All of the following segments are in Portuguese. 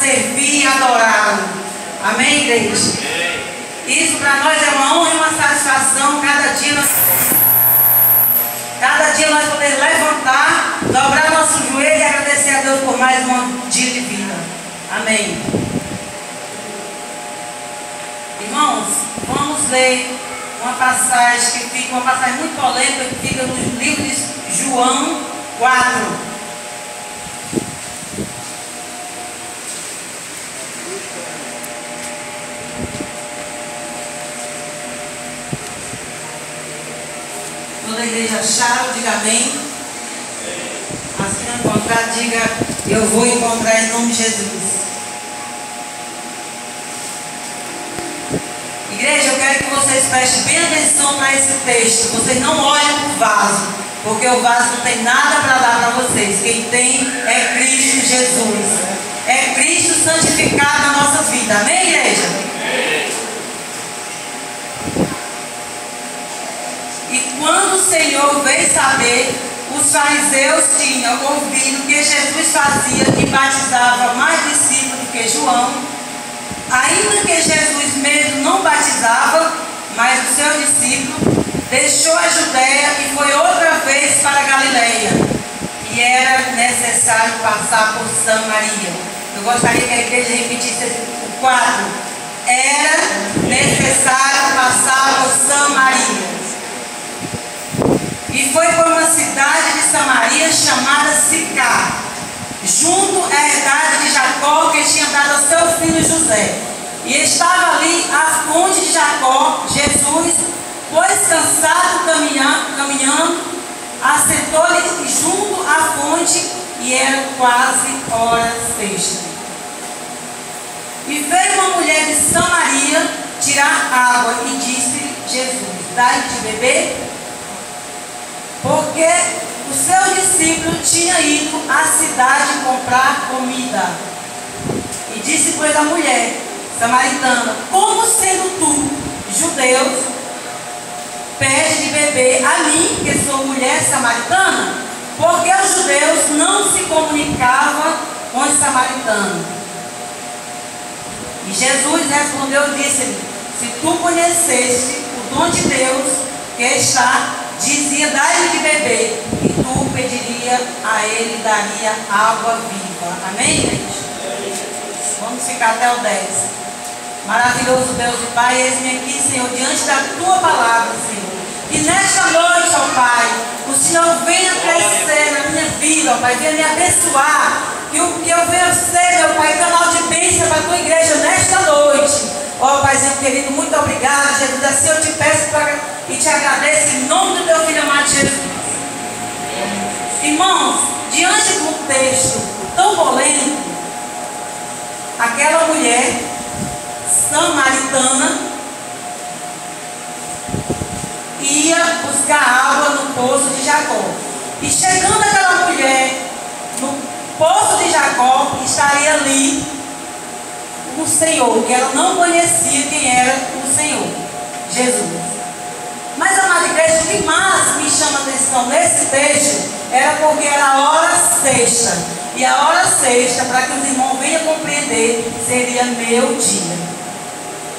servir e adorá-lo. Amém, igreja? Isso para nós é uma honra e uma satisfação. Cada dia nós podemos levantar, dobrar nosso joelho e agradecer a Deus por mais um dia de vida. Amém. Irmãos, vamos ler uma passagem uma passagem muito polêmica que fica no livro de João 4. Toda a igreja achar, diga amém. Assim não encontrar, diga eu vou encontrar em nome de Jesus. Igreja, eu quero que vocês prestem bem atenção para esse texto. Vocês não olhem para o vaso, porque o vaso não tem nada para dar para vocês. Quem tem é Cristo Jesus. É Cristo santificado na nossa vida. Amém, igreja? E quando o Senhor veio saber, os fariseus tinham ouvido que Jesus fazia e batizava mais discípulos do que João, ainda que Jesus mesmo não batizava, mas o seu discípulo deixou a Judéia e foi outra vez para a Galileia, e era necessário passar por Samaria. Eu gostaria que a igreja repetisse o 4. Era necessário passar por Samaria. E foi para uma cidade de Samaria chamada Sicar, junto à herdade de Jacó, que tinha dado ao seu filho José. E estava ali a fonte de Jacó. Jesus, pois cansado caminhando, assentou-lhe junto à fonte, e eram quase horas sexta. E veio uma mulher de Samaria tirar água, e disse Jesus: dai-lhe de beber, porque o seu discípulo tinha ido à cidade comprar comida. E disse, pois, a mulher samaritana: como sendo tu, judeu, pede de beber a mim, que sou mulher samaritana? Porque os judeus não se comunicavam com os samaritanos. E Jesus respondeu e disse-lhe: se tu conheceste o dom de Deus que está, dizia, dai-lhe de beber, e tu pediria a ele, daria água viva. Amém, gente? Vamos ficar até o 10. Maravilhoso Deus e Pai, eis-me aqui, Senhor, diante da tua palavra, Senhor. Que nesta noite, ó Pai, o Senhor venha crescer na minha vida, ó Pai, venha me abençoar. Que eu venha ser, meu Pai, canal de bênção para a tua igreja nesta noite. Ó Paizinho querido, muito obrigado, Jesus. Assim eu te peço e te agradeço em nome do teu filho amado Jesus. Irmãos, diante de um texto tão polêmico, aquela mulher samaritana ia buscar água no poço de Jacó. E chegando aquela mulher no poço de Jacó, estaria ali o Senhor, que ela não conhecia quem era o Senhor, Jesus. Mas, amada igreja, o que mais me chama a atenção nesse texto era porque era a hora sexta. E a hora sexta, para que os irmãos venham compreender, seria meu dia.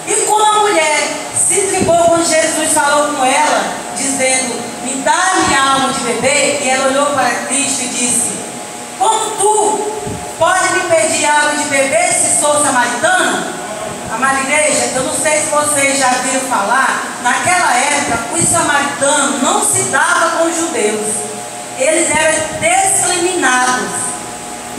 E quando a mulher se intrigou quando Jesus falou com ela, dizendo: me dá-me água de beber, e ela olhou para Cristo e disse: como tu pode me pedir água de beber se sou samaritana? Amada igreja, eu não sei se vocês já viram falar, naquela época os samaritanos não se davam com os judeus. Eles eram discriminados.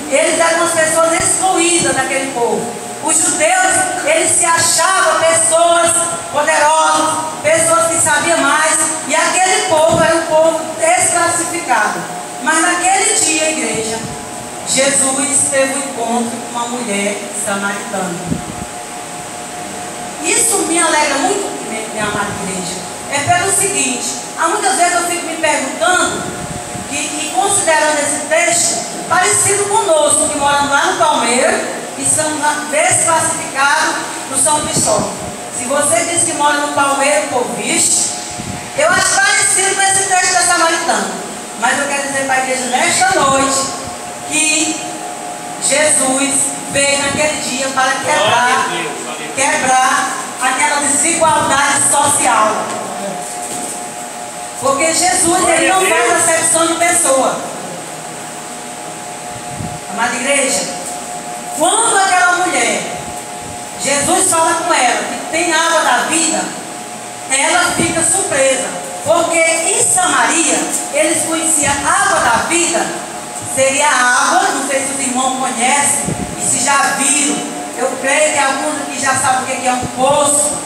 Eles eram as pessoas excluídas daquele povo. Os judeus, eles se achavam pessoas poderosas, pessoas que sabiam mais, e aquele povo era um povo desclassificado. Mas naquele dia, igreja, Jesus teve um encontro com uma mulher samaritana. Isso me alegra muito, minha amada igreja. É pelo seguinte: há muitas vezes eu fico me perguntando, e considerando esse texto parecido conosco, que moramos lá no Palmeiras e somos desclassificados no São Cristóvão. Se você diz que mora no Palmeiras, por visto, eu acho parecido com esse texto da samaritana. Mas eu quero dizer para a igreja nesta noite que Jesus veio naquele dia para quebrar aquela desigualdade social. Porque Jesus, ele não faz acepção de pessoa. Amada igreja, quando aquela mulher, Jesus fala com ela que tem água da vida, ela fica surpresa. Porque em Samaria, eles conheciam a água da vida, seria a água, não sei se os irmãos conhecem, e se já viram. Eu creio que alguns aqui já sabem o que é um poço,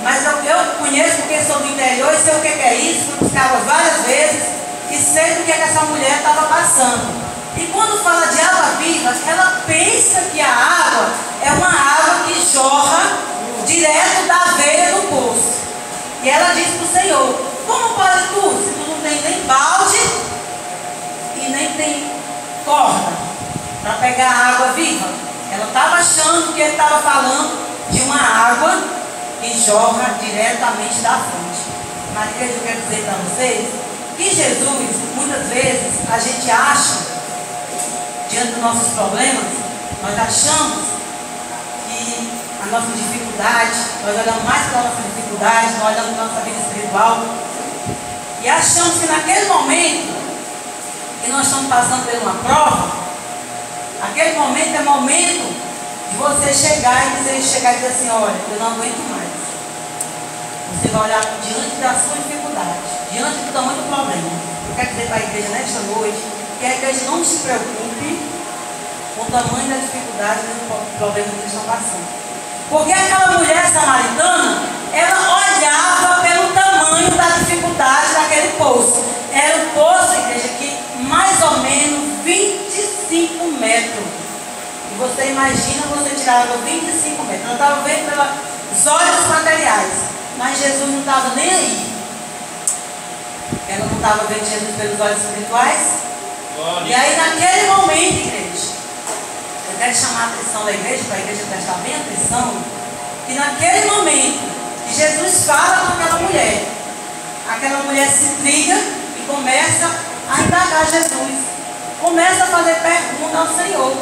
mas eu conheço porque sou do interior e sei o que é isso, fui buscar várias vezes e sei do que essa mulher estava passando. E quando fala de água viva, ela pensa que a água é uma água que jorra direto da veia do poço. E ela diz para o Senhor: como pode tu, se tu não tem nem balde e nem tem corda para pegar a água viva? Ela estava achando que ele estava falando de uma água que jorra diretamente da fonte. Mas eu quero dizer para vocês que Jesus, muitas vezes, a gente acha, diante dos nossos problemas, nós achamos que a nossa dificuldade, nós olhamos mais para a nossa dificuldade, nós olhamos para a nossa vida espiritual e achamos que naquele momento que nós estamos passando por uma prova, aquele momento é momento de você chegar e dizer assim: olha, eu não aguento mais. Você vai olhar diante da sua dificuldade, diante do tamanho do problema. Eu quero dizer para a igreja nesta noite que a igreja não se preocupe com o tamanho da dificuldade e do problema que eles estão passando. Porque aquela mulher samaritana, ela olhava pelo tamanho da dificuldade daquele poço. Era um poço, igreja, que mais ou menos 25 metros. E você imagina você tirar água 25 metros. Ela estava vendo pelos olhos materiais, mas Jesus não estava nem aí. Ela não estava vendo Jesus pelos olhos espirituais. E aí naquele momento, igreja, eu quero chamar a atenção da igreja, para a igreja prestar bem atenção, que naquele momento que Jesus fala com aquela mulher se intriga e começa a indagar Jesus, começa a fazer pergunta ao Senhor.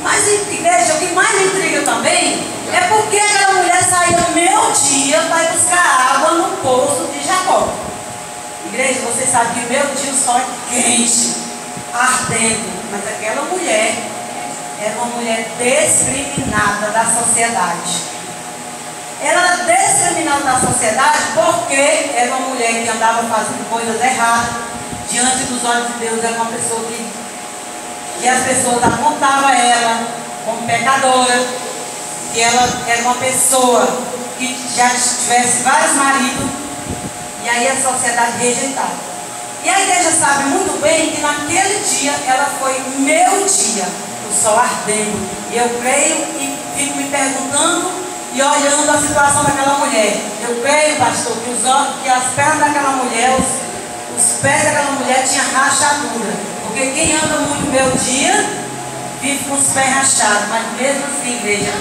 Mas, igreja, o que mais me intriga também é porque aquela mulher saiu no meu dia para ir buscar água no poço de Jacó. Igreja, você sabe que meu dia o sol é quente, ardendo, mas aquela mulher era uma mulher discriminada da sociedade. Ela era discriminada da sociedade porque era uma mulher que andava fazendo coisas erradas diante dos olhos de Deus. Era uma pessoa que as pessoas apontavam ela como pecadora, que ela era uma pessoa que já tivesse vários maridos, e aí a sociedade rejeitava. E a igreja sabe muito bem que naquele dia ela foi meu dia, o sol ardendo. E eu creio e fico me perguntando e olhando a situação daquela mulher. Eu creio, pastor, que as pernas daquela mulher, os pés daquela mulher tinham rachadura. Porque quem anda muito meu dia vive com os pés rachados. Mas mesmo assim, igreja,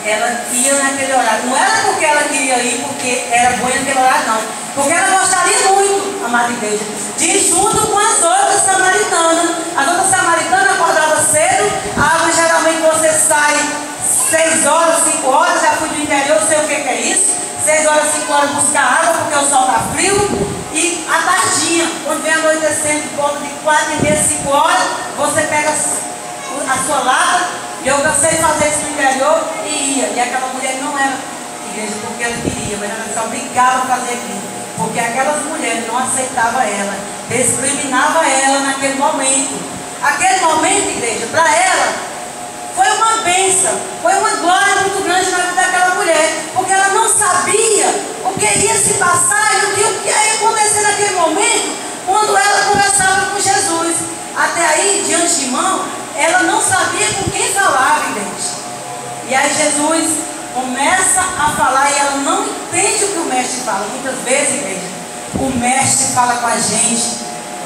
ela ia naquele horário. Não era porque ela queria ir, porque era bom naquele horário, não. Porque ela gostaria muito, amada igreja, de ir junto com as outras samaritanas. As outras samaritanas acordavam cedo. A água geralmente você sai 6 horas, 5 horas. Já fui do interior, sei o que é isso. 6 horas, 5 horas buscar água porque o sol está frio. E à tardinha, quando vem anoitecendo, por volta de 4h30, 5 horas, você pega a sua lata. E eu cansei de fazer isso no interior e ia. E aquela mulher não era igreja porque ela queria, mas ela se obrigava a fazer aquilo. Porque aquelas mulheres não aceitavam ela, discriminavam ela naquele momento. Aquele momento, igreja, para ela, foi uma bênção, foi uma glória muito grande na vida daquela mulher. Porque ela não sabia o que ia se passar e o que ia acontecer naquele momento, quando ela conversava com Jesus. Até aí, de antemão, ela não sabia com quem falava, igreja. E aí Jesus começa a falar e ela não entende o que o mestre fala. Muitas vezes, igreja, o mestre fala com a gente.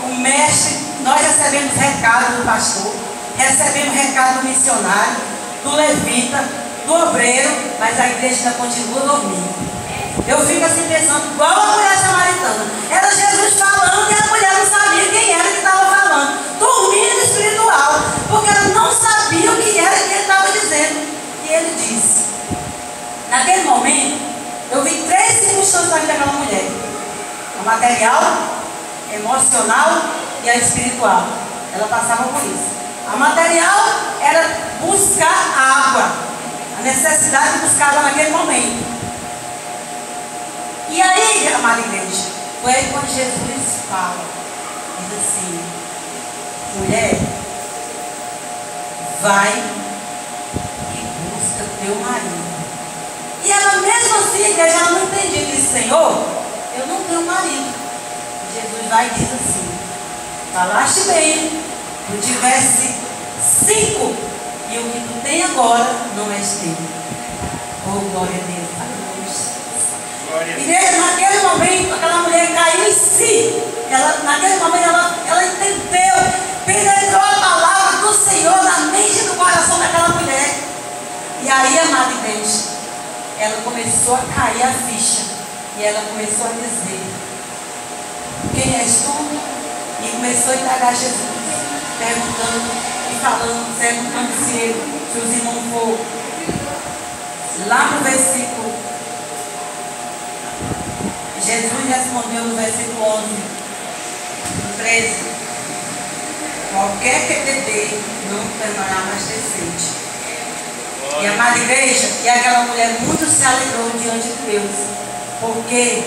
O mestre, nós recebemos recado do pastor, recebemos recado do missionário, do levita, do obreiro, mas a igreja ainda continua dormindo. Eu fico assim pensando, igual a mulher samaritana. Era Jesus falando e a mulher não sabia quem era que estava falando. Dormindo espiritual. espiritual, porque ela não sabia o que era que ele estava dizendo. E ele disse, naquele momento, eu vi 3 circunstâncias na vida daquela mulher: a material, a emocional e a espiritual. Ela passava por isso. A material era buscar água, a necessidade de buscar água naquele momento. E aí, amada igreja, foi aí quando Jesus fala, diz assim: mulher, vai e busca teu marido. E ela mesmo assim, a igreja, ela não entendia, disse: Senhor, eu não tenho marido. E Jesus vai e diz assim: falaste bem, tu tivesse 5 e o que tu tem agora não é teu. Oh, glória a Deus. E naquele momento, aquela mulher caiu em si. Naquele momento, ela entendeu, penetrou a palavra do Senhor na mente e no coração daquela mulher. E aí, amada igreja, ela começou a cair a ficha. E ela começou a dizer: quem és tu? E começou a indagar Jesus, perguntando e falando, perguntando se os irmãos for lá no versículo. Jesus respondeu no versículo 11, no 13: qualquer que beber não tornará mais ter sede. E a amada igreja, e aquela mulher muito se alegrou diante de Deus, porque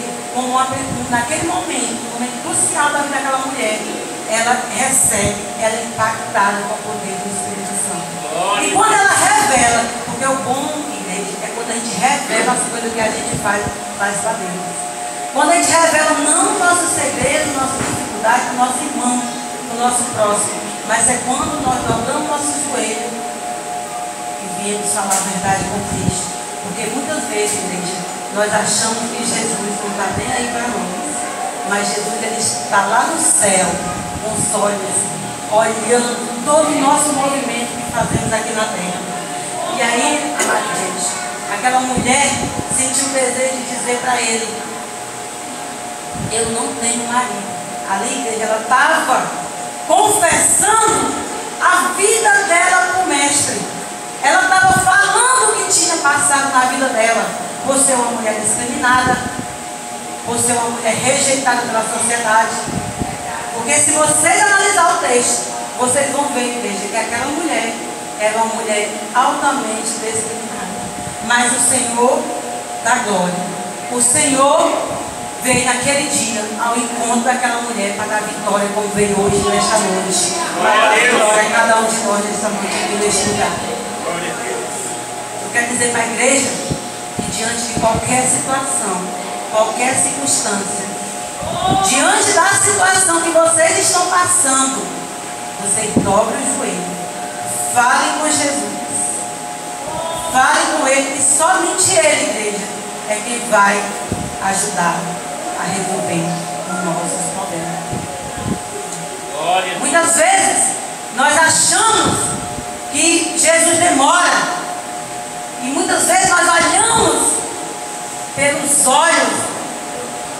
naquele momento, no momento crucial da vida daquela mulher, ela recebe, ela é impactada com o poder do Espírito Santo. E quando ela revela, porque o bom, igreja, é quando a gente revela as coisas que a gente faz para Deus. Quando a gente revela não o nosso segredo, nossa dificuldade para o nosso irmão, para o nosso próximo, mas é quando nós dobramos nosso joelho e viemos falar a verdade com Cristo. Porque muitas vezes, igreja, nós achamos que Jesus não está nem aí para nós, mas Jesus, ele está lá no céu, com os olhos, olhando todo o nosso movimento que fazemos aqui na terra. E aí, amada igreja, aquela mulher sentiu o desejo de dizer para ele: eu não tenho marido. Ali, igreja, ela estava confessando a vida dela para o mestre. Ela estava falando o que tinha passado na vida dela. Você é uma mulher discriminada, você é uma mulher rejeitada pela sociedade. Porque se vocês analisar o texto, vocês vão ver, igreja, que aquela mulher era uma mulher altamente discriminada. Mas o Senhor da glória, o Senhor veio naquele dia ao encontro daquela mulher para dar vitória, como veio hoje, nesta noite. Para dar vitória a cada um de nós nesta noite aqui neste lugar. Eu quero dizer para a igreja que diante de qualquer situação, qualquer circunstância, diante da situação que vocês estão passando, vocês dobrem o joelho, falem com Jesus, falem com Ele, que somente Ele, igreja, é quem vai ajudar a resolver os nossos problemas. Muitas vezes nós achamos que Jesus demora, e muitas vezes nós olhamos pelos olhos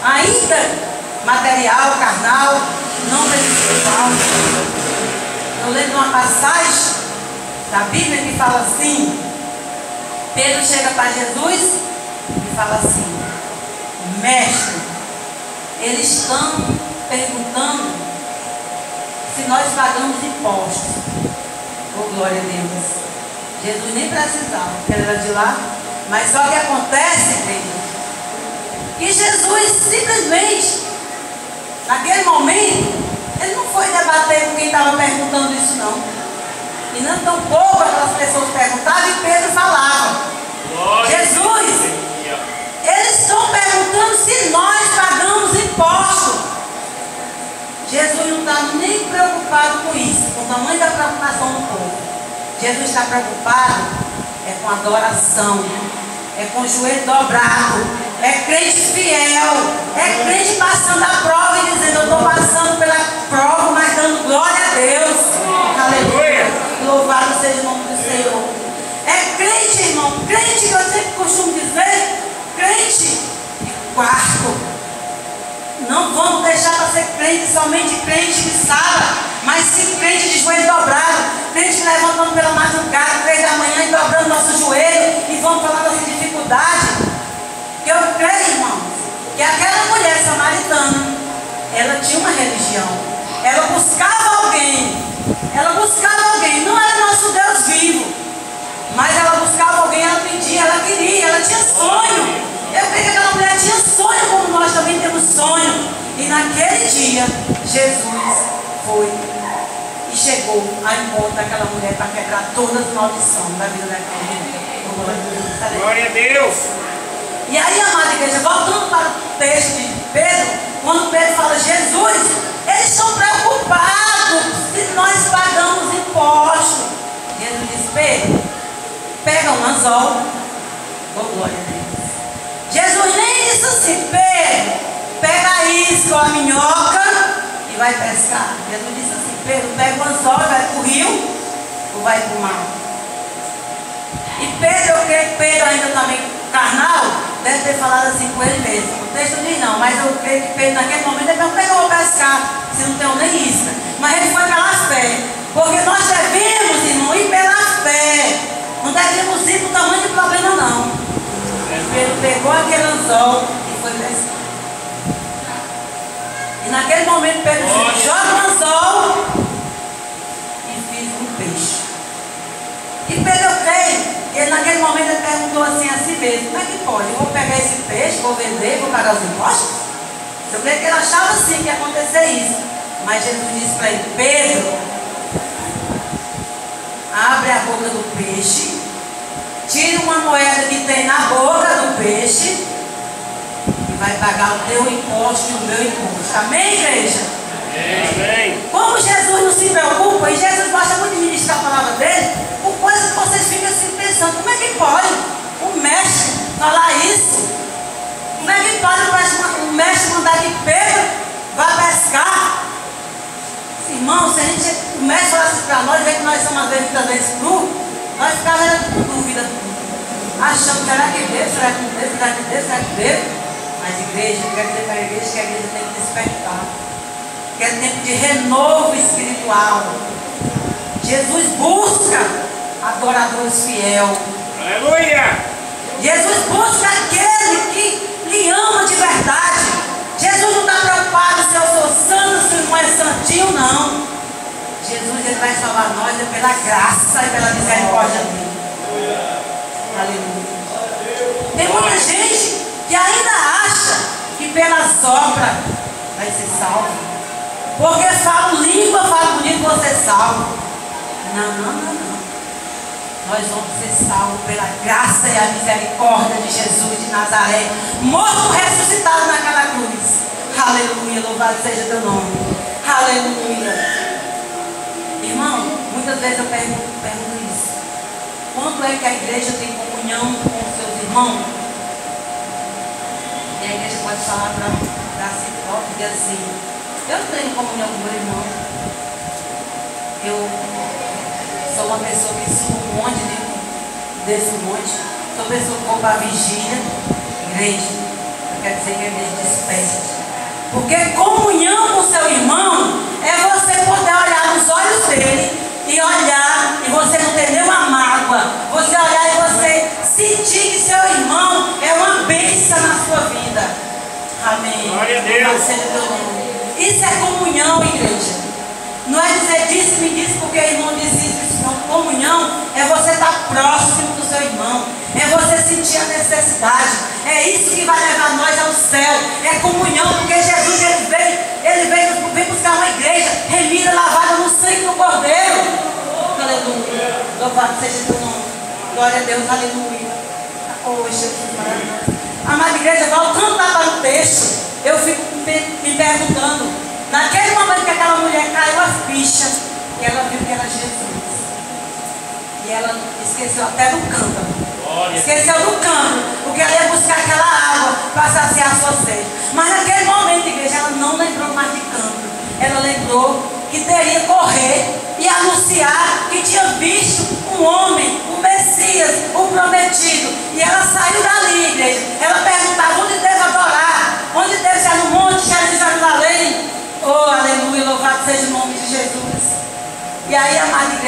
ainda material, carnal, não espiritual. Eu lembro uma passagem da Bíblia que fala assim: Pedro chega para Jesus e fala assim: mestre, eles estão perguntando se nós pagamos impostos. Oh, glória a Deus. Jesus nem precisava, porque ele era de lá. Mas só que acontece, Pedro, que Jesus simplesmente, naquele momento, ele não foi debater com quem estava perguntando isso, não. E não tão pouco aquelas pessoas perguntavam e Pedro falava: Jesus, eles estão perguntando se nós pagamos imposto. Jesus não está nem preocupado com isso, com o tamanho da preocupação do povo. Jesus está preocupado com adoração, com o joelho dobrado, crente fiel, crente passando a prova e dizendo: eu estou passando pela prova, mas dando glória a Deus. Aleluia. Louvado seja o nome do Senhor. Crente, irmão, crente que eu sempre costumo dizer, crente de quarto. Não vamos deixar para ser crente, somente crente que sabe, mas sim crente de joelho dobrado, crente levantando pela madrugada, 3 da manhã e dobrando nosso joelho e vamos falar dessa dificuldade. Que eu creio, irmãos, que aquela mulher samaritana, ela tinha uma religião, ela buscava alguém, não era nosso Deus vivo, mas ela buscava alguém, ela pedia, ela queria, ela tinha sonho. Eu creio que aquela mulher tinha sonho, como nós também temos sonho. E naquele dia, Jesus foi e chegou ao encontro daquela mulher para quebrar todas as maldições da vida daquela mulher. Glória a Deus! E aí, amada igreja, voltando para o texto de Pedro, quando Pedro fala, Jesus, eles estão preocupados se nós pagamos imposto. Jesus diz, Pedro, pega um anzol, glória a Deus. Jesus nem disse assim, Pedro, pega a isca ou a minhoca e vai pescar. Jesus disse assim, Pedro, pega o anzol e vai para o rio ou vai para o mar. E Pedro, eu creio que Pedro ainda também carnal, deve ter falado assim com ele mesmo. O texto diz não, mas eu creio que Pedro naquele momento ele não pegou para pescar, se não tem nem isca. Mas ele foi pela fé, porque nós devemos, irmão, ir pela fé. Não devemos ir para o tamanho do problema não. Pedro pegou aquele anzol e foi pescar. E naquele momento Pedro disse, joga o anzol e fiz um peixe. E Pedro, eu creio, ele naquele momento ele perguntou assim a si mesmo, como é que pode? Eu vou pegar esse peixe, vou vender, vou pagar os impostos? Eu creio que ele achava assim que ia acontecer isso. Mas Jesus disse para ele, Pedro, abre a boca do peixe, tira uma moeda que tem na boca do peixe e vai pagar o teu imposto e o meu imposto. Amém, igreja? Amém. Como Jesus não se preocupa, e Jesus gosta muito de ministrar a palavra dele, por coisas que vocês ficam assim pensando, como é que pode o mestre falar isso? Como é que pode o mestre mandar que Pedro vá pescar? Irmão, se o mestre falasse para nós, vê que nós somos às vezes, muitas vezes cruz, nós ficávamos com dúvida, achando, será que Deus, será que Deus, será que Deus, será que Deus? Mas igreja, eu quero dizer para a igreja que a igreja tem que despertar, que é tempo de renovo espiritual. Jesus busca adoradores fiel. Aleluia! Jesus busca aquele que lhe ama de verdade. Jesus não está preocupado se eu sou santo, se não é santinho, não. Jesus ele vai salvar nós é pela graça e pela misericórdia dele. Aleluia. Tem muita gente que ainda acha que pela sobra vai ser salvo. Porque falo língua, falo bonito, você é salvo. Não. Nós vamos ser salvos pela graça e a misericórdia de Jesus de Nazaré, morto, ressuscitado naquela cruz. Aleluia, louvado seja teu nome. Aleluia. Irmão, muitas vezes eu pergunto isso. Quando é que a igreja tem comunhão com os seus irmãos? E a igreja pode falar para si própria e dizer assim, eu tenho comunhão com meu irmão. Eu sou uma pessoa que subo um monte desse monte. Sou uma pessoa que vou para a vigília. Igreja, eu quero dizer que a igreja desperta. Porque comunhão com seu irmão é você poder olhar nos olhos dele e olhar e você não ter nenhuma mágoa. Você olhar e você sentir que seu irmão é uma bênção na sua vida. Amém. Glória a Deus. Isso é comunhão, igreja. Não é dizer disse-me disse porque o irmão disse isso, não. Comunhão é você estar próximo do seu irmão, é você sentir a necessidade, é isso que vai levar nós ao céu, é comunhão, porque Jesus ele veio buscar uma igreja remida, lavada no sangue do Cordeiro. Aleluia, louvado seja teu nome, glória a Deus, aleluia. Oh, Jesus maravilhoso. Amada igreja, voltando lá para o texto, eu fico me perguntando, naquele momento que aquela mulher caiu a ficha, e ela viu que era Jesus. E ela esqueceu até do cântaro. Esqueceu do cântaro, porque ela ia buscar aquela água para saciar a sua sede. Mas naquele momento, igreja, ela não lembrou mais de cântaro. Ela lembrou que teria que correr e anunciar que tinha visto um homem, o Messias, o prometido. E ela saiu dali, igreja. Ela perguntava onde deve adorar, onde deve ser no monte, se era de Jerusalém.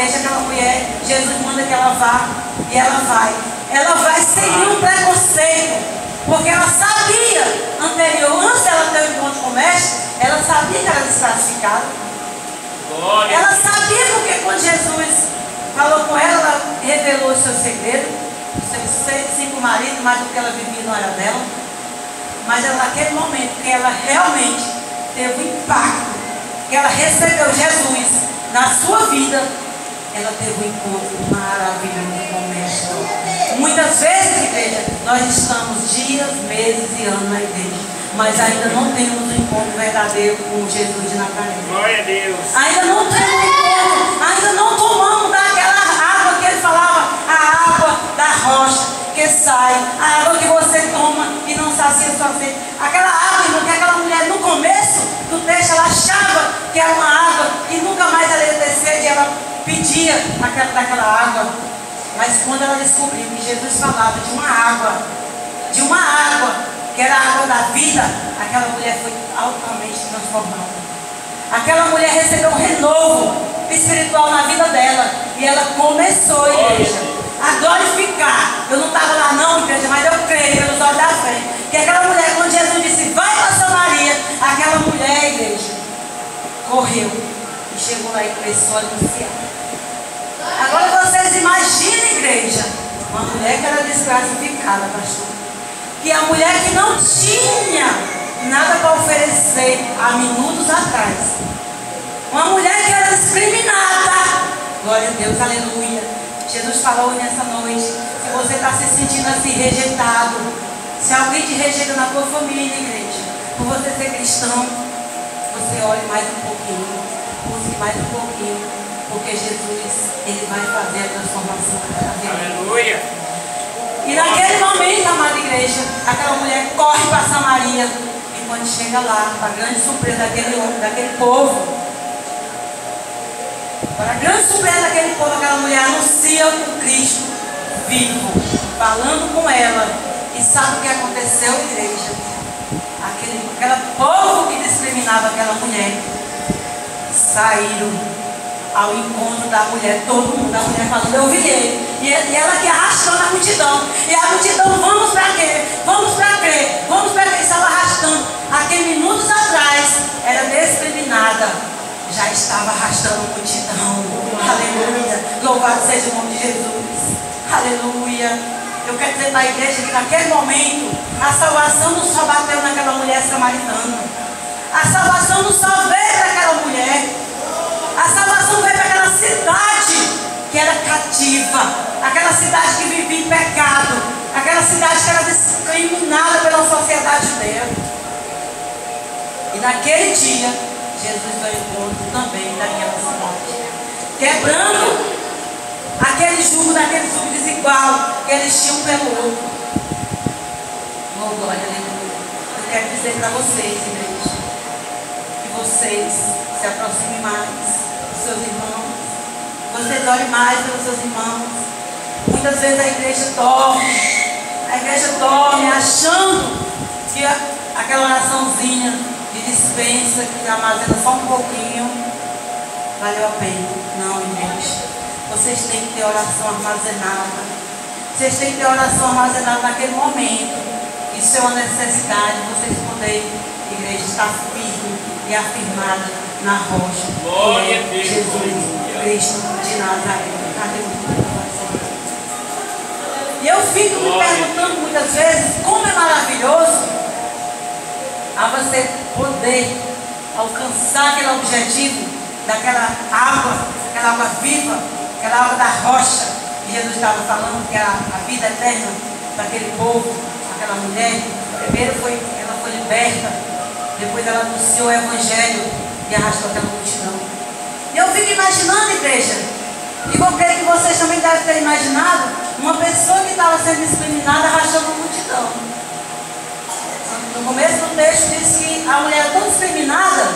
igreja, aquela mulher, Jesus manda que ela vá, e ela vai. Ela vai seguir um preconceito, porque ela sabia, antes dela ter o encontro com o mestre, ela sabia que era desclassificada. Ela sabia porque quando Jesus falou com ela, ela revelou o seu segredo, os seus 5 maridos, mas o que ela vivia não era dela. Mas ela, naquele momento que ela realmente teve um impacto, que ela recebeu Jesus na sua vida, ela teve um encontro maravilhoso com o mestre. Muitas vezes, igreja, nós estamos dias, meses e anos na igreja, mas ainda não temos um encontro verdadeiro com Jesus de Nazaré. Glória a Deus. Ainda não temos um encontro, ainda não tomamos daquela água que ele falava, a água da rocha que sai, a água que você toma e não sacia sua sede. Aquela água, irmão, que aquela mulher no começo do texto, ela achava que era uma água e nunca mais ela ia ter sede, ela pedia daquela água. Mas quando ela descobriu que Jesus falava de uma água, que era a água da vida, aquela mulher foi altamente transformada. Aquela mulher recebeu um renovo espiritual na vida dela. E ela começou, igreja, a glorificar. Eu não estava lá não, igreja, mas eu creio pelos olhos da fé, que aquela mulher, quando Jesus disse, vai para Samaria, aquela mulher, igreja, correu e chegou lá e começou a anunciar. Agora vocês imaginem, igreja, uma mulher que era desclassificada, pastor, que a mulher que não tinha nada para oferecer há minutos atrás, uma mulher que era discriminada, glória a Deus, aleluia. Jesus falou nessa noite, se você está se sentindo assim rejeitado, se alguém te rejeita na tua família, igreja, por você ser cristão, você olhe mais um pouquinho, busque mais um pouquinho, porque Jesus, ele vai fazer a transformação da vida. Aleluia. E naquele momento, amada igreja, aquela mulher corre para Samaria. E quando chega lá, para a grande surpresa daquele povo, para a grande surpresa daquele povo, aquela mulher anuncia o Cristo vivo, falando com ela. E sabe o que aconteceu, igreja? Aquele povo que discriminava aquela mulher saíram ao encontro da mulher, todo mundo, a mulher falando, eu vi ele. E ela que arrastando a multidão. E a multidão, vamos para quê? Vamos para quê? Vamos para quê? Estava arrastando. Aqui minutos atrás, era discriminada, já estava arrastando a multidão. Aleluia. Louvado seja o nome de Jesus. Aleluia. Eu quero dizer para a igreja que naquele momento, a salvação não só bateu naquela mulher samaritana. A salvação não só veio daquela mulher. A salvação veio para aquela cidade que era cativa, aquela cidade que vivia em pecado, aquela cidade que era discriminada pela sociedade dela. E naquele dia, Jesus foi ao encontro também daquela cidade, quebrando aquele jugo desigual que eles tinham pelo outro. Oh, glória, aleluia. Eu quero dizer para vocês, igreja, que vocês se aproximem mais dos seus irmãos. Vocês olhem mais pelos seus irmãos. Muitas vezes a igreja dorme achando que aquela oraçãozinha de dispensa, que armazena só um pouquinho, valeu a pena. Não, igreja. Vocês têm que ter oração armazenada. Vocês têm que ter oração armazenada naquele momento. Isso é uma necessidade, vocês poderem, igreja, estar firme e afirmada na rocha. Glória a Deus. Jesus Cristo de Nazaré. E eu fico me perguntando muitas vezes como é maravilhoso a você poder alcançar aquele objetivo daquela água viva, aquela água da rocha que Jesus estava falando, que era a vida eterna daquele povo, aquela mulher. Primeiro ela foi liberta, depois ela anunciou o evangelho e arrastou aquela multidão. E eu fico imaginando, igreja, e vou crer que vocês também devem ter imaginado, uma pessoa que estava sendo discriminada arrastando a multidão. No começo do texto diz que a mulher era tão discriminada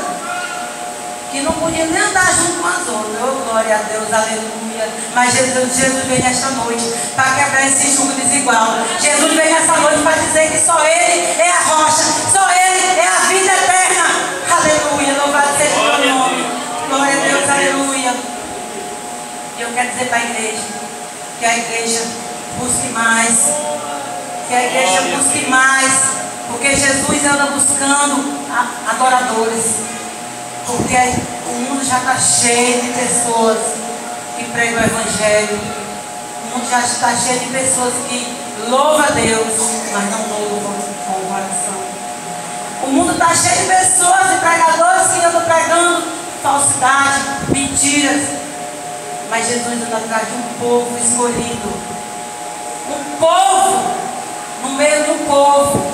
que não podia nem andar junto com as outras. Oh, glória a Deus, aleluia. Mas Jesus veio nesta noite para quebrar esse jugo desigual. Jesus veio nessa noite para dizer que só Ele é a rocha, só Ele é a vida eterna. Aleluia, louvado seja o seu nome. Glória a Deus, aleluia. E quero dizer para a igreja que a igreja busque mais, que a igreja busque mais, porque Jesus anda buscando adoradores, porque o mundo já está cheio de pessoas que pregam o evangelho, o mundo já está cheio de pessoas que louvam a Deus, mas não louvam com o coração. O mundo está cheio de pessoas e pregadores que andam pregando falsidade, mentiras, mas Jesus anda atrás de um povo escolhido, um povo no meio de um povo,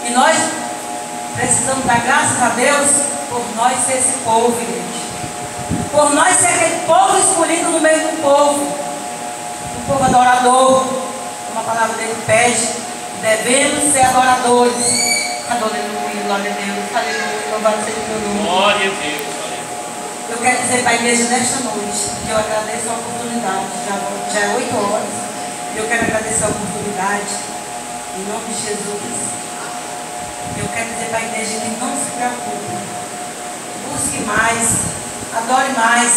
e nós precisamos dar graças a Deus por nós ser esse povo, igreja, por nós ser aquele povo escolhido no meio do povo, um povo adorador, como a palavra dele pede, devemos ser adoradores. Aleluia, glória a Deus, aleluia, louvado seja o teu nome. Glória a Deus. Eu quero dizer para a igreja nesta noite que eu agradeço a oportunidade, já é 8 horas, e eu quero agradecer a oportunidade, em nome de Jesus. Eu quero dizer para a igreja que não se preocupe, busque mais, adore mais,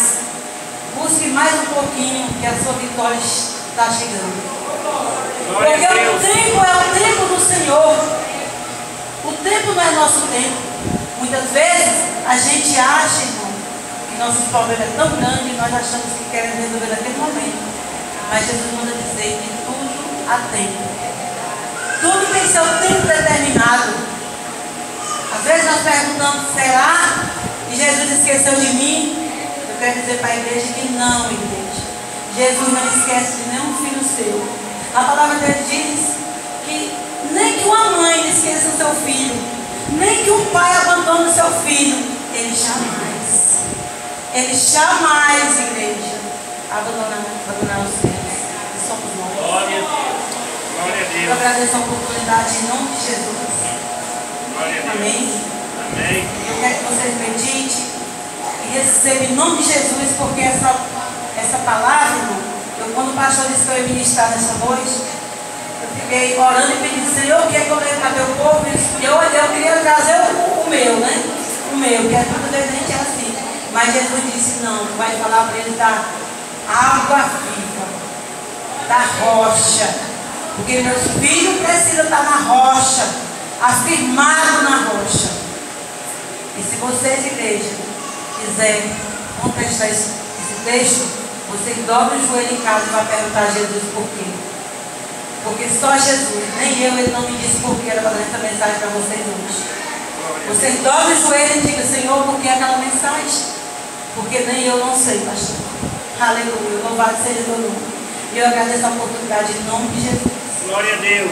busque mais um pouquinho, que a sua vitória está chegando. Porque o tempo é o tempo do Senhor. O tempo não é nosso tempo. Muitas vezes a gente acha, irmão, que nosso problema é tão grande e nós achamos que queremos resolver naquele momento. Mas Jesus manda dizer que tudo há tempo. Tudo tem seu tempo determinado. Às vezes nós perguntamos, será que Jesus esqueceu de mim? Eu quero dizer para a igreja que não, igreja. Jesus não esquece de nenhum filho seu. A palavra dele diz que nem que uma mãe esqueça o seu filho, nem que um pai abandone o seu filho, ele jamais, igreja, abandonar os filhos. E somos nós. Glória a Deus. Glória a Deus. Eu agradeço a oportunidade em nome de Jesus. Glória a Deus. Amém. Amém. Eu quero que vocês meditem e recebam em nome de Jesus, porque essa palavra, irmão, quando o pastor disse que eu ia ministrar nessa noite, eu fiquei orando e pedindo, Senhor, o que é que eu levo para teu povo? E eu queria trazer o meu, né? O meu, que muitas vezes a gente é assim. Mas Jesus disse, não, tu vai falar para ele da água viva, da rocha. Porque meus filhos precisam estar na rocha, afirmados na rocha. E se vocês, igreja, quiserem contestar esse texto, você dobra o joelho em casa e vai perguntar a Jesus por quê. Porque só Jesus, nem eu, ele não me disse por que era para dar essa mensagem para vocês hoje. Vocês dobram o joelho e digam, Senhor, por que aquela mensagem? Porque nem eu não sei, pastor. Aleluia, louvado seja o teu nome. E eu agradeço a oportunidade em nome de Jesus. Glória a Deus.